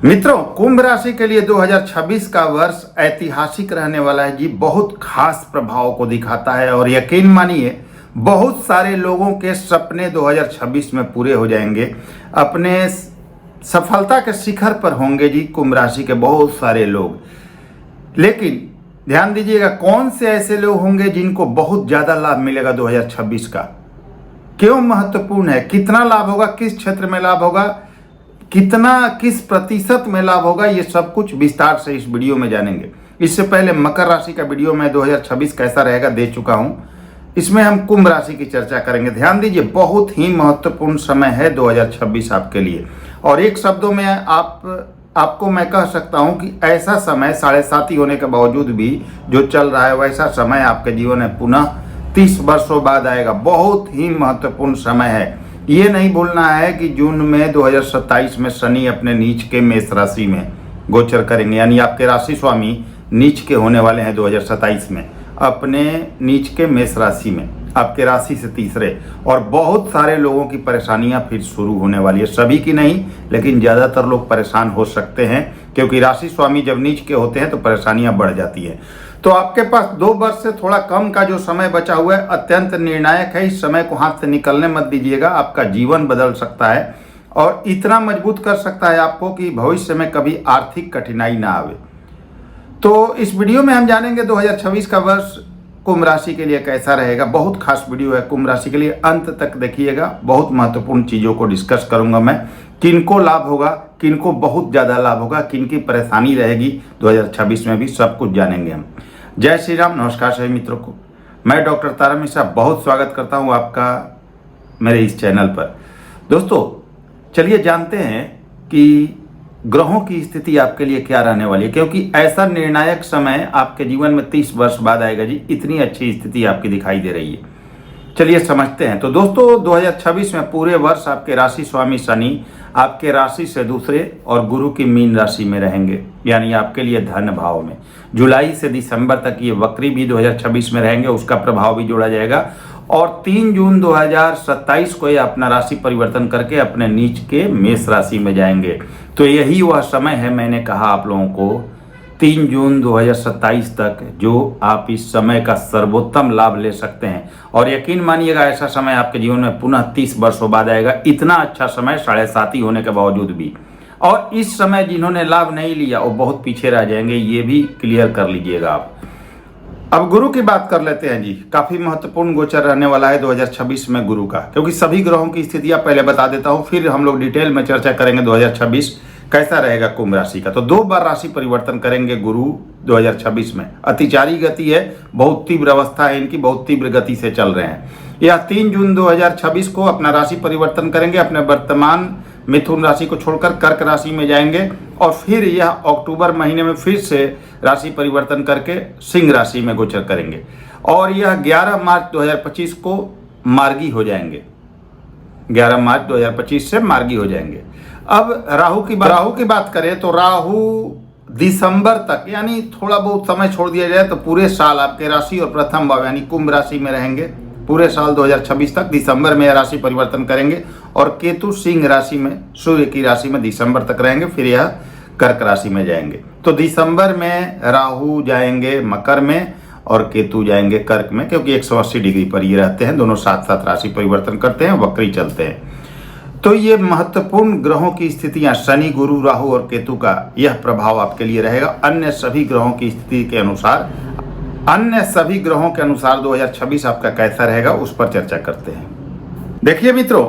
मित्रों, कुंभ राशि के लिए 2026 का वर्ष ऐतिहासिक रहने वाला है जी। बहुत खास प्रभाव को दिखाता है और यकीन मानिए बहुत सारे लोगों के सपने 2026 में पूरे हो जाएंगे। अपने सफलता के शिखर पर होंगे जी कुंभ राशि के बहुत सारे लोग। लेकिन ध्यान दीजिएगा, कौन से ऐसे लोग होंगे जिनको बहुत ज़्यादा लाभ मिलेगा 2026 का, क्यों महत्वपूर्ण है, कितना लाभ होगा, किस क्षेत्र में लाभ होगा, कितना किस प्रतिशत में लाभ होगा, ये सब कुछ विस्तार से इस वीडियो में जानेंगे। इससे पहले मकर राशि का वीडियो मैं 2026 कैसा रहेगा दे चुका हूं। इसमें हम कुंभ राशि की चर्चा करेंगे। ध्यान दीजिए, बहुत ही महत्वपूर्ण समय है 2026 आपके लिए। और एक शब्दों में आपको मैं कह सकता हूं कि ऐसा समय 7.5 होने के बावजूद भी जो चल रहा है वैसा समय आपके जीवन में पुनः 30 वर्षों बाद आएगा। बहुत ही महत्वपूर्ण समय है। ये नहीं भूलना है कि जून में 2027 में शनि अपने नीच के मेष राशि में गोचर करेंगे, यानी आपके राशि स्वामी नीच के होने वाले हैं 2027 में अपने नीच के मेष राशि में, आपके राशि से तीसरे। और बहुत सारे लोगों की परेशानियां फिर शुरू होने वाली है, सभी की नहीं लेकिन ज़्यादातर लोग परेशान हो सकते हैं, क्योंकि राशि स्वामी जब नीच के होते हैं तो परेशानियां बढ़ जाती हैं। तो आपके पास 2 वर्ष से थोड़ा कम का जो समय बचा हुआ है अत्यंत निर्णायक है। इस समय को हाथ से निकलने मत दीजिएगा। आपका जीवन बदल सकता है और इतना मजबूत कर सकता है आपको कि भविष्य में कभी आर्थिक कठिनाई ना आवे। तो इस वीडियो में हम जानेंगे 2026 का वर्ष कुंभ राशि के लिए कैसा रहेगा। बहुत खास वीडियो है कुंभ राशि के लिए, अंत तक देखिएगा। बहुत महत्वपूर्ण चीज़ों को डिस्कस करूंगा मैं, किनको लाभ होगा, किनको बहुत ज़्यादा लाभ होगा, किनकी परेशानी रहेगी 2026 में भी, सब कुछ जानेंगे हम। जय श्री राम। नमस्कार सभी मित्रों को, मैं डॉक्टर तारा मिश्रा बहुत स्वागत करता हूं आपका मेरे इस चैनल पर। दोस्तों चलिए जानते हैं कि ग्रहों की स्थिति आपके लिए क्या रहने वाली है, क्योंकि ऐसा निर्णायक समय आपके जीवन में 30 वर्ष बाद आएगा जी। इतनी अच्छी स्थिति आपकी दिखाई दे रही है, चलिए समझते हैं। तो दोस्तों 2026 में पूरे वर्ष आपके राशि स्वामी शनि आपके राशि से दूसरे और गुरु की मीन राशि में रहेंगे, यानी आपके लिए धन भाव में। जुलाई से दिसंबर तक ये वक्री भी 2026 में रहेंगे, उसका प्रभाव भी जोड़ा जाएगा। और 3 जून 2027 को ये अपना राशि परिवर्तन करके अपने नीच के मेष राशि में जाएंगे। तो यही वह समय है, मैंने कहा आप लोगों को 3 जून 2027 तक जो आप इस समय का सर्वोत्तम लाभ ले सकते हैं। और यकीन मानिएगा ऐसा समय आपके जीवन में पुनः 30 वर्षों बाद आएगा। इतना अच्छा समय 7.5 होने के बावजूद भी। और इस समय जिन्होंने लाभ नहीं लिया वो बहुत पीछे रह जाएंगे, ये भी क्लियर कर लीजिएगा आप। अब गुरु की बात कर लेते हैं जी। काफी महत्वपूर्ण गोचर रहने वाला है 2026 में गुरु का, क्योंकि सभी ग्रहों की स्थितियां पहले बता देता हूं, फिर हम लोग डिटेल में चर्चा करेंगे 2026 कैसा रहेगा कुंभ राशि का। तो 2 बार राशि परिवर्तन करेंगे गुरु 2026 में। अतिचारी गति है, बहुत तीव्र अवस्था है इनकी, बहुत तीव्र गति से चल रहे हैं। यह 3 जून 2026 को अपना राशि परिवर्तन करेंगे, अपने वर्तमान मिथुन राशि को छोड़कर कर्क राशि में जाएंगे। और फिर यह अक्टूबर महीने में फिर से राशि परिवर्तन करके सिंह राशि में गोचर करेंगे। और यह 11 मार्च 2025 को मार्गी हो जाएंगे। 11 मार्च 2025 से मार्गी हो जाएंगे। अब राहु की बात करें तो राहु दिसंबर तक, यानी थोड़ा बहुत समय छोड़ दिया जाए तो पूरे साल आपके राशि और प्रथम भाव यानी कुंभ राशि में रहेंगे पूरे साल 2026 तक। दिसंबर में राशि परिवर्तन करेंगे और केतु सिंह राशि में, सूर्य की राशि में दिसंबर तक रहेंगे, फिर यह कर्क राशि में जाएंगे। तो दिसंबर में राहु जाएंगे मकर में और केतु जाएंगे कर्क में, क्योंकि 180 डिग्री पर ये रहते हैं, दोनों साथ साथ राशि परिवर्तन करते हैं, वक्री चलते हैं। तो ये महत्वपूर्ण ग्रहों की स्थितियां, शनि, गुरु, राहु और केतु का यह प्रभाव आपके लिए रहेगा। अन्य सभी ग्रहों की स्थिति के अनुसार 2026 आपका कैसा रहेगा उस पर चर्चा करते हैं। देखिए मित्रों,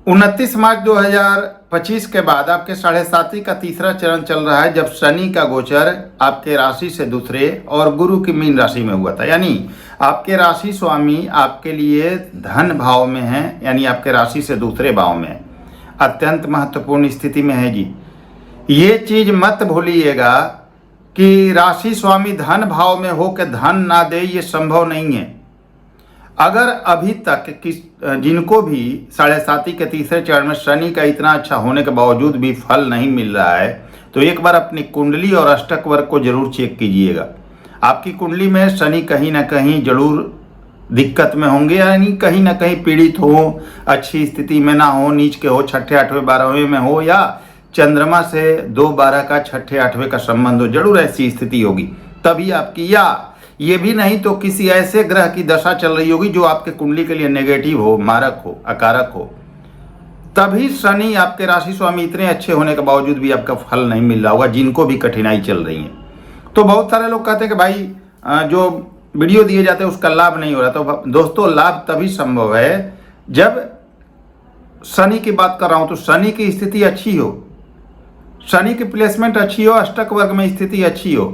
29 मार्च 2025 के बाद आपके 7.5 का तीसरा चरण चल रहा है, जब शनि का गोचर आपके राशि से दूसरे और गुरु की मीन राशि में हुआ था। यानी आपके राशि स्वामी आपके लिए धन भाव में है, यानी आपके राशि से दूसरे भाव में है, अत्यंत महत्वपूर्ण स्थिति में है जी। ये चीज मत भूलिएगा कि राशि स्वामी धन भाव में हो के धन ना दे, ये संभव नहीं है। अगर अभी तक जिनको भी 7.5 के तीसरे चरण में शनि का इतना अच्छा होने के बावजूद भी फल नहीं मिल रहा है, तो एक बार अपनी कुंडली और अष्टक वर्ग को जरूर चेक कीजिएगा। आपकी कुंडली में शनि कहीं ना कहीं जरूर दिक्कत में होंगे, यानी कहीं ना कहीं पीड़ित हो, अच्छी स्थिति में ना हो, नीच के हो, 6ठे 8वें 12वें में हो, या चंद्रमा से 2-12 का 6-8वें का संबंध हो, जरूर ऐसी स्थिति होगी तभी आपकी, या ये भी नहीं तो किसी ऐसे ग्रह की दशा चल रही होगी जो आपके कुंडली के लिए नेगेटिव हो, मारक हो, अकारक हो, तभी शनि आपके राशि स्वामी इतने अच्छे होने के बावजूद भी आपका फल नहीं मिल रहा होगा, जिनको भी कठिनाई चल रही है। तो बहुत सारे लोग कहते हैं कि भाई जो वीडियो दिए जाते हैं उसका लाभ नहीं हो रहा। तो दोस्तों लाभ तभी संभव है जब शनि की बात कर रहा हूं तो शनि की स्थिति अच्छी हो, शनि की प्लेसमेंट अच्छी हो, अष्टक वर्ग में स्थिति अच्छी हो।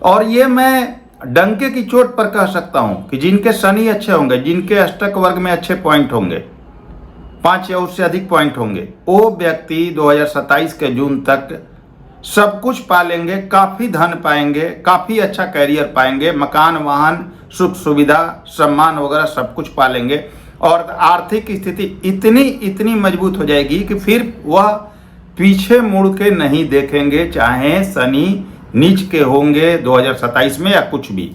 और ये मैं डंके की चोट पर कह सकता हूं कि जिनके शनि अच्छे होंगे, जिनके अष्टक वर्ग में अच्छे पॉइंट होंगे, 5 या उससे अधिक पॉइंट होंगे, वो व्यक्ति 2027 के जून तक सब कुछ पा लेंगे, काफी धन पाएंगे, काफी अच्छा कैरियर पाएंगे, मकान, वाहन, सुख सुविधा, सम्मान वगैरह सब कुछ पा लेंगे और आर्थिक स्थिति इतनी मजबूत हो जाएगी कि फिर वह पीछे मुड़ के नहीं देखेंगे, चाहे शनि नीच के होंगे 2027 में या कुछ भी।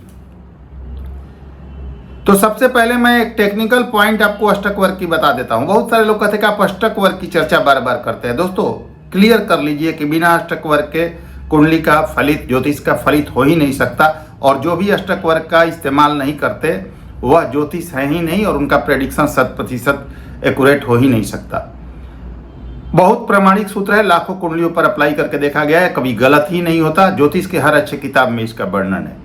तो सबसे पहले मैं एक टेक्निकल पॉइंट आपको अष्टक वर्ग की बता देता हूं। बहुत सारे लोग कहते हैं कि आप अष्टक वर्ग की चर्चा बार बार करते हैं। दोस्तों क्लियर कर लीजिए कि बिना अष्टक वर्ग के कुंडली का फलित, ज्योतिष का फलित हो ही नहीं सकता, और जो भी अष्टक वर्ग का इस्तेमाल नहीं करते वह ज्योतिष है ही नहीं, और उनका प्रेडिक्शन 100% एक्यूरेट हो ही नहीं सकता। बहुत प्रामाणिक सूत्र है, लाखों कुंडलियों पर अप्लाई करके देखा गया है, कभी गलत ही नहीं होता। ज्योतिष के हर अच्छे किताब में इसका वर्णन है।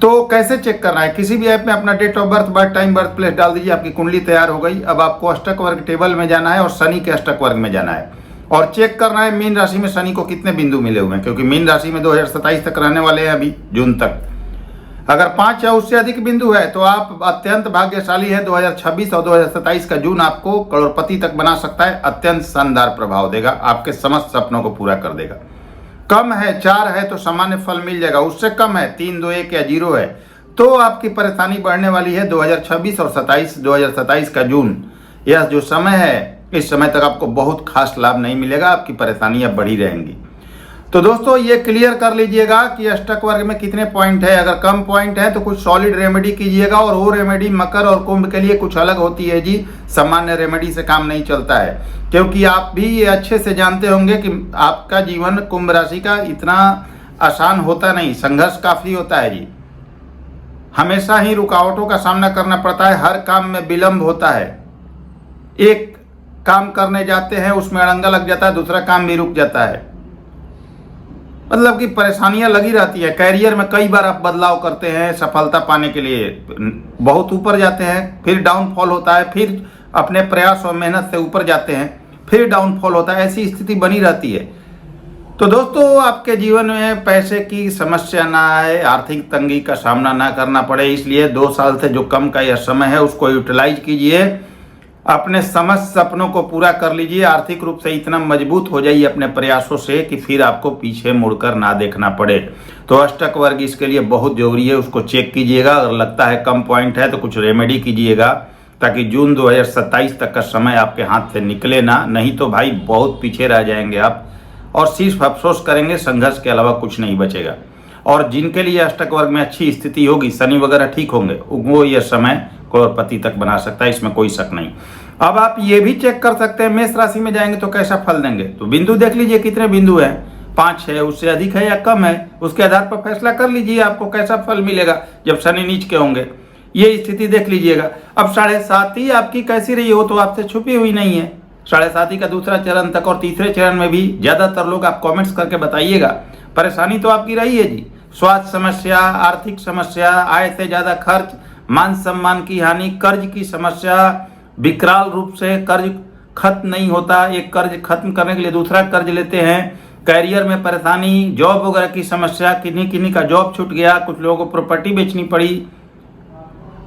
तो कैसे चेक करना है? किसी भी ऐप में अपना date of birth, birth time, birth place डाल दीजिए, आपकी कुंडली तैयार हो गई। अब आपको अष्टक वर्ग टेबल में जाना है और शनि के अष्टक वर्ग में जाना है और चेक करना है मीन राशि में शनि को कितने बिंदु मिले हुए हैं, क्योंकि मीन राशि में 2027 तक रहने वाले हैं, अभी जून तक। अगर 5 या उससे अधिक बिंदु है तो आप अत्यंत भाग्यशाली है। 2026 और 2027 का जून आपको करोड़पति तक बना सकता है, अत्यंत शानदार प्रभाव देगा, आपके समस्त सपनों को पूरा कर देगा। कम है, 4 है तो सामान्य फल मिल जाएगा, उससे कम है 3, 2, 1 या 0 है तो आपकी परेशानी बढ़ने वाली है। 2026 और 2027 का जून, यह जो समय है, इस समय तक आपको बहुत खास लाभ नहीं मिलेगा, आपकी परेशानियां बढ़ी रहेंगी। तो दोस्तों ये क्लियर कर लीजिएगा कि अष्टक वर्ग में कितने पॉइंट है। अगर कम पॉइंट है तो कुछ सॉलिड रेमेडी कीजिएगा, और वो रेमेडी मकर और कुंभ के लिए कुछ अलग होती है जी, सामान्य रेमेडी से काम नहीं चलता है, क्योंकि आप भी ये अच्छे से जानते होंगे कि आपका जीवन कुंभ राशि का इतना आसान होता नहीं, संघर्ष काफी होता है जी। हमेशा ही रुकावटों का सामना करना पड़ता है, हर काम में विलंब होता है। एक काम करने जाते हैं उसमें अड़ंगा लग जाता है, दूसरा काम भी रुक जाता है, मतलब कि परेशानियां लगी रहती है। कैरियर में कई बार आप बदलाव करते हैं सफलता पाने के लिए, बहुत ऊपर जाते हैं, फिर डाउनफॉल होता है, फिर अपने प्रयास और मेहनत से ऊपर जाते हैं, फिर डाउनफॉल होता है, ऐसी स्थिति बनी रहती है। तो दोस्तों आपके जीवन में पैसे की समस्या ना आए, आर्थिक तंगी का सामना ना करना पड़े, इसलिए 2 साल से जो कम का यह समय है उसको यूटिलाइज कीजिए, अपने समस्त सपनों को पूरा कर लीजिए, आर्थिक रूप से इतना मजबूत हो जाइए अपने प्रयासों से कि फिर आपको पीछे मुड़कर ना देखना पड़े। तो अष्टक वर्ग इसके लिए बहुत जरूरी है, उसको चेक कीजिएगा। अगर लगता है कम पॉइंट है तो कुछ रेमेडी कीजिएगा, ताकि जून 2027 तक का समय आपके हाथ से निकले ना, नहीं तो भाई बहुत पीछे रह जाएंगे आप और सिर्फ अफसोस करेंगे, संघर्ष के अलावा कुछ नहीं बचेगा। और जिनके लिए अष्टक वर्ग में अच्छी स्थिति होगी, शनि वगैरह ठीक होंगे, वो यह समय करोड़पति तक बना सकता है, इसमें कोई शक नहीं। अब आप ये भी चेक कर सकते हैं, मेष राशि में जाएंगे तो कैसा फल देंगे। तो बिंदु देख लीजिए कितने बिंदु हैं, 5 है, उससे अधिक है या कम है, उसके आधार पर फैसला कर लीजिए आपको कैसा फल मिलेगा जब शनि नीच के होंगे, ये स्थिति देख लीजिएगा। अब 7.5 आपकी कैसी रही हो तो आपसे छुपी हुई नहीं है। 7.5 का दूसरा चरण तक और तीसरे चरण में भी ज्यादातर लोग आप कमेंट्स करके बताइएगा, परेशानी तो आपकी रही है जी, स्वास्थ्य समस्या, आर्थिक समस्या, आय से ज्यादा खर्च, मान सम्मान की हानि, कर्ज की समस्या, विकराल रूप से कर्ज खत्म नहीं होता, एक कर्ज खत्म करने के लिए दूसरा कर्ज लेते हैं, कैरियर में परेशानी, जॉब वगैरह की समस्या, किन्हीं का जॉब छूट गया, कुछ लोगों को प्रॉपर्टी बेचनी पड़ी,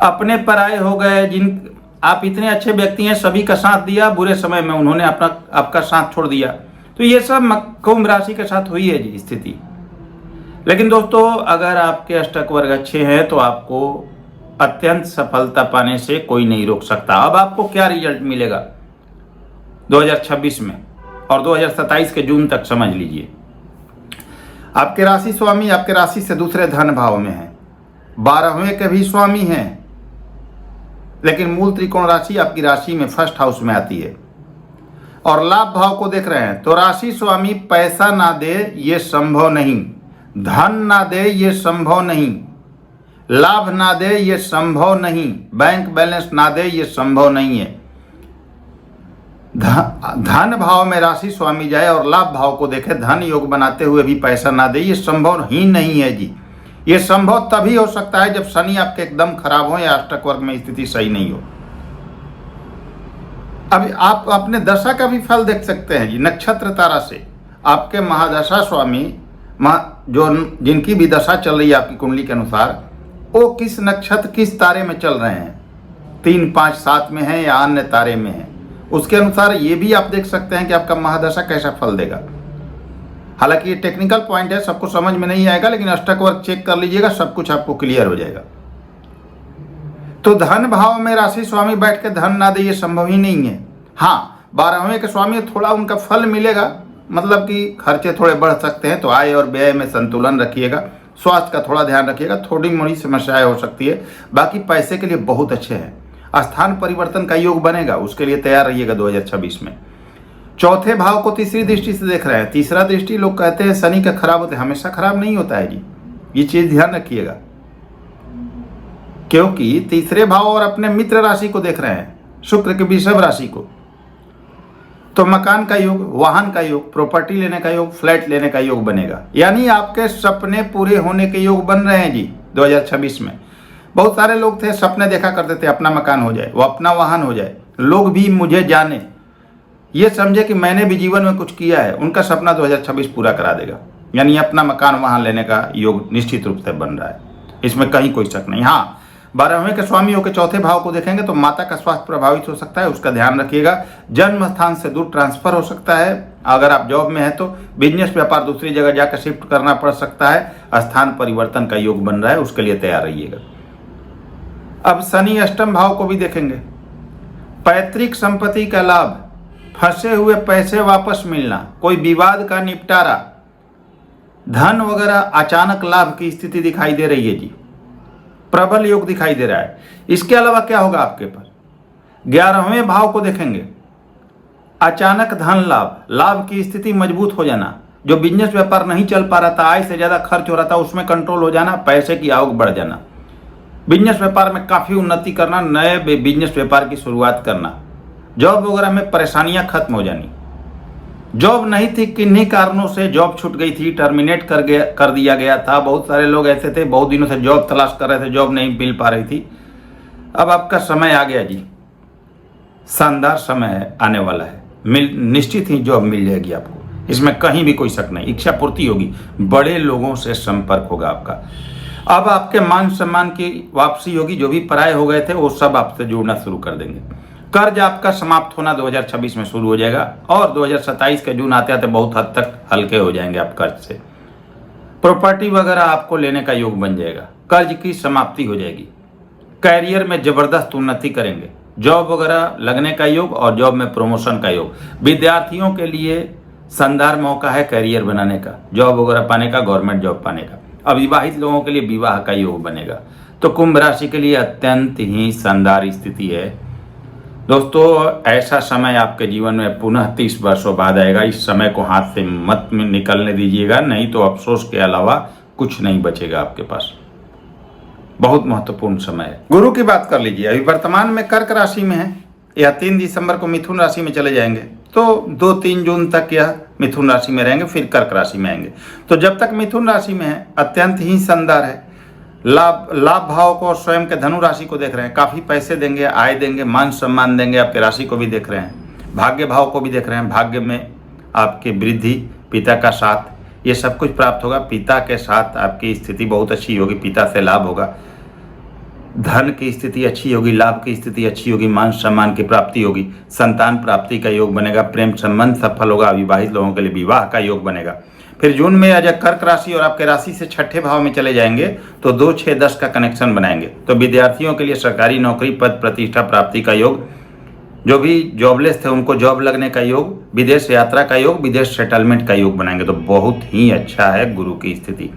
अपने पराये हो गए, जिन आप इतने अच्छे व्यक्ति हैं, सभी का साथ दिया, बुरे समय में उन्होंने आपका साथ छोड़ दिया। तो ये सब कुंभ राशि के साथ हुई है जी स्थिति। लेकिन दोस्तों अगर आपके अष्टक वर्ग अच्छे हैं तो आपको अत्यंत सफलता पाने से कोई नहीं रोक सकता। अब आपको क्या रिजल्ट मिलेगा 2026 में और 2027 के जून तक समझ लीजिए। आपके राशि स्वामी आपके राशि से दूसरे धन भाव में है, 12वें के भी स्वामी हैं, लेकिन मूल त्रिकोण राशि आपकी राशि में फर्स्ट हाउस में आती है। और लाभ भाव को देख रहे हैं तो राशि स्वामी पैसा ना दे ये संभव नहीं, धन ना दे ये संभव नहीं, लाभ ना दे ये संभव नहीं, बैंक बैलेंस ना दे ये संभव नहीं है। धन भाव में राशि स्वामी जाए और लाभ भाव को देखे, धन योग बनाते हुए भी पैसा ना दे ये संभव ही नहीं है जी। ये संभव तभी हो सकता है जब शनि आपके एकदम खराब हो या अष्टक वर्ग में स्थिति सही नहीं हो। अभी आप अपने दशा का भी फल देख सकते हैं जी। नक्षत्र तारा से आपके महादशा स्वामी जो जिनकी भी दशा चल रही है आपकी कुंडली के अनुसार, वो किस नक्षत्र किस तारे में चल रहे हैं, 3, 5, 7 में है या अन्य तारे में है, उसके अनुसार ये भी आप देख सकते हैं कि आपका महादशा कैसा फल देगा। हालांकि ये टेक्निकल पॉइंट है, सबको समझ में नहीं आएगा, लेकिन अष्टक वर्ग चेक कर लीजिएगा, सब कुछ आपको क्लियर हो जाएगा। तो धन भाव में राशि स्वामी बैठ के धन ना दे ये संभव ही नहीं है। हाँ, 12वें के स्वामी थोड़ा उनका फल मिलेगा, मतलब कि खर्चे थोड़े बढ़ सकते हैं, तो आय और व्यय में संतुलन रखिएगा, स्वास्थ्य का थोड़ा ध्यान रखिएगा, थोड़ी मोड़ी समस्याएं हो सकती है, बाकी पैसे के लिए बहुत अच्छे हैं। स्थान परिवर्तन का योग बनेगा, उसके लिए तैयार रहिएगा 2026 में। चौथे भाव को तीसरी दृष्टि से देख रहे हैं। तीसरा दृष्टि लोग कहते हैं शनि का खराब होता है, हमेशा खराब नहीं होता है जी, ये चीज ध्यान रखिएगा, क्योंकि तीसरे भाव और अपने मित्र राशि को देख रहे हैं, शुक्र के वृषभ राशि को, तो मकान का योग, वाहन का योग, प्रॉपर्टी लेने का योग, फ्लैट लेने का योग बनेगा। यानी आपके सपने पूरे होने के योग बन रहे हैं जी 2026 में। बहुत सारे लोग थे सपने देखा करते थे अपना मकान हो जाए, वो अपना वाहन हो जाए, लोग भी मुझे जाने, ये समझे कि मैंने भी जीवन में कुछ किया है, उनका सपना 2026 पूरा करा देगा। यानी अपना मकान वाहन लेने का योग निश्चित रूप से बन रहा है, इसमें कहीं कोई शक नहीं। हाँ, 12वें के स्वामी होकर चौथे भाव को देखेंगे तो माता का स्वास्थ्य प्रभावित हो सकता है, उसका ध्यान रखिएगा। जन्म स्थान से दूर ट्रांसफर हो सकता है, अगर आप जॉब में हैं तो बिजनेस व्यापार दूसरी जगह जाकर शिफ्ट करना पड़ सकता है, स्थान परिवर्तन का योग बन रहा है, उसके लिए तैयार रहिएगा। अब शनि अष्टम भाव को भी देखेंगे। पैतृक संपत्ति का लाभ, फंसे हुए पैसे वापस मिलना, कोई विवाद का निपटारा, धन वगैरह अचानक लाभ की स्थिति दिखाई दे रही है जी, प्रबल योग दिखाई दे रहा है। इसके अलावा क्या होगा आपके पास, 11वें भाव को देखेंगे, अचानक धन लाभ, लाभ की स्थिति मजबूत हो जाना, जो बिजनेस व्यापार नहीं चल पा रहा था, आय से ज्यादा खर्च हो रहा था, उसमें कंट्रोल हो जाना, पैसे की आवक बढ़ जाना, बिजनेस व्यापार में काफी उन्नति करना, नए बिजनेस व्यापार की शुरुआत करना, जॉब वगैरह में परेशानियां खत्म हो जानी, जॉब नहीं थी, किन्हीं कारणों से जॉब छूट गई थी, टर्मिनेट कर दिया गया था। बहुत सारे लोग ऐसे थे बहुत दिनों से जॉब तलाश कर रहे थे, जॉब नहीं मिल पा रही थी, अब आपका समय आ गया जी, शानदार समय आने वाला है, निश्चित ही जॉब मिल जाएगी आपको, इसमें कहीं भी कोई शक नहीं। इच्छा पूर्ति होगी, बड़े लोगों से संपर्क होगा आपका। अब आपके मान सम्मान की वापसी होगी, जो भी पराये हो गए थे वो सब आपसे जुड़ना शुरू कर देंगे। कर्ज आपका समाप्त होना 2026 में शुरू हो जाएगा और 2027 के जून आते आते बहुत हद तक हल्के हो जाएंगे आप कर्ज से। प्रॉपर्टी वगैरह आपको लेने का योग बन जाएगा, कर्ज की समाप्ति हो जाएगी, कैरियर में जबरदस्त उन्नति करेंगे, जॉब वगैरह लगने का योग और जॉब में प्रमोशन का योग। विद्यार्थियों के लिए शानदार मौका है कैरियर बनाने का, जॉब वगैरह पाने का, गवर्नमेंट जॉब पाने का। अविवाहित लोगों के लिए विवाह का योग बनेगा। तो कुंभ राशि के लिए अत्यंत ही शानदार स्थिति है दोस्तों। ऐसा समय आपके जीवन में पुनः 30 वर्षों बाद आएगा, इस समय को हाथ से मत में निकलने दीजिएगा, नहीं तो अफसोस के अलावा कुछ नहीं बचेगा आपके पास। बहुत महत्वपूर्ण समय है। गुरु की बात कर लीजिए, अभी वर्तमान में कर्क राशि में है, यह 3 दिसंबर को मिथुन राशि में चले जाएंगे, तो 2-3 जून तक यह मिथुन राशि में रहेंगे, फिर कर्क राशि में आएंगे। तो जब तक मिथुन राशि में है अत्यंत ही शानदार है। लाभ भाव को और स्वयं के धनु राशि को देख रहे हैं, काफी पैसे देंगे, आय देंगे, मान सम्मान देंगे, आपके राशि को भी देख रहे हैं, भाग्य भाव को भी देख रहे हैं, भाग्य में आपके वृद्धि, पिता का साथ, ये सब कुछ प्राप्त होगा। पिता के साथ आपकी स्थिति बहुत अच्छी होगी, पिता से लाभ होगा, धन की स्थिति अच्छी होगी, लाभ की स्थिति अच्छी होगी, मान सम्मान की प्राप्ति होगी, संतान प्राप्ति का योग बनेगा, प्रेम संबंध सफल होगा, अविवाहित लोगों के लिए विवाह का योग बनेगा। फिर जून में अजय कर्क राशि और आपके राशि से 6ठे भाव में चले जाएंगे तो 2, 6, 10 का कनेक्शन बनाएंगे। तो विद्यार्थियों के लिए सरकारी नौकरी, पद प्रतिष्ठा प्राप्ति का योग, जो भी जॉबलेस थे उनको जॉब लगने का योग, विदेश यात्रा का योग, विदेश सेटलमेंट का योग बनाएंगे। तो बहुत ही अच्छा है गुरु की स्थिति।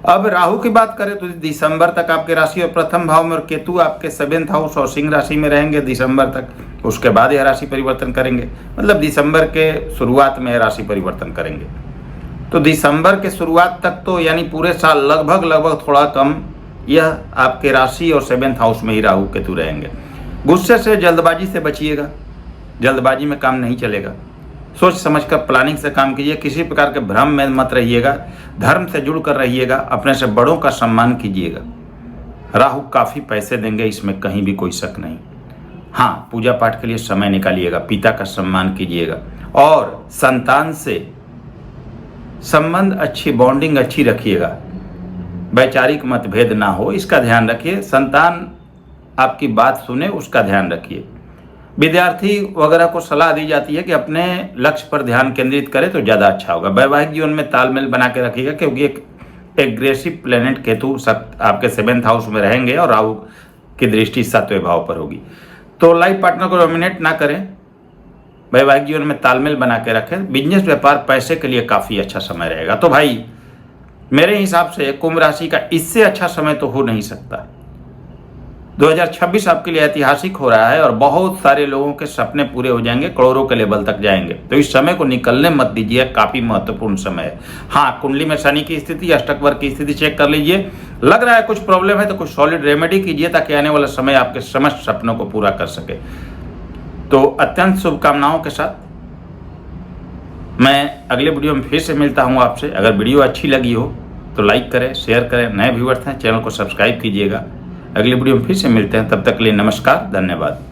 अब राहु की बात करें तो दिसंबर तक आपके राशि और प्रथम भाव में, और केतु आपके 7th हाउस और सिंह राशि में रहेंगे दिसंबर तक। उसके बाद यह राशि परिवर्तन करेंगे, मतलब दिसंबर के शुरुआत में यह राशि परिवर्तन करेंगे। तो दिसंबर के शुरुआत तक तो यानी पूरे साल लगभग थोड़ा कम यह आपके राशि और 7th हाउस में ही राहु केतु रहेंगे। गुस्से से, जल्दबाजी से बचिएगा, जल्दबाजी में काम नहीं चलेगा। सोच समझकर प्लानिंग से काम कीजिए, किसी प्रकार के भ्रम में मत रहिएगा, धर्म से जुड़कर रहिएगा, अपने से बड़ों का सम्मान कीजिएगा। राहु काफ़ी पैसे देंगे, इसमें कहीं भी कोई शक नहीं। हाँ, पूजा पाठ के लिए समय निकालिएगा, पिता का सम्मान कीजिएगा, और संतान से संबंध अच्छी, बॉन्डिंग अच्छी रखिएगा, वैचारिक मतभेद ना हो, इसका ध्यान रखिए। संतान आपकी बात सुने, उसका ध्यान रखिए। विद्यार्थी वगैरह को सलाह दी जाती है कि अपने लक्ष्य पर ध्यान केंद्रित करें तो ज़्यादा अच्छा होगा। वैवाहिक जीवन में तालमेल बना के रखिएगा, क्योंकि एक एग्रेसिव प्लेनेट केतु आपके 7th हाउस में रहेंगे और राहु की दृष्टि 7वें भाव पर होगी। तो लाइफ पार्टनर को डोमिनेट ना करें, वैवाहिक जीवन में तालमेल बना के रखें। बिजनेस, व्यापार, पैसे के लिए काफ़ी अच्छा समय रहेगा। तो भाई मेरे हिसाब से कुंभ राशि का इससे अच्छा समय तो हो नहीं सकता। 2026 आपके लिए ऐतिहासिक हो रहा है और बहुत सारे लोगों के सपने पूरे हो जाएंगे, करोड़ों के लेवल तक जाएंगे। तो इस समय को निकलने मत दीजिए, काफ़ी महत्वपूर्ण समय है। हाँ, कुंडली में शनि की स्थिति, अष्टक वर्ग की स्थिति चेक कर लीजिए। लग रहा है कुछ प्रॉब्लम है तो कुछ सॉलिड रेमेडी कीजिए, ताकि आने वाला समय आपके समस्त सपनों को पूरा कर सके। तो अत्यंत शुभकामनाओं के साथ मैं अगले वीडियो में फिर से मिलता हूँ आपसे। अगर वीडियो अच्छी लगी हो तो लाइक करें, शेयर करें। नए व्यूअर्स हैं, चैनल को सब्सक्राइब कीजिएगा। अगले वीडियो में फिर से मिलते हैं, तब तक के लिए नमस्कार, धन्यवाद।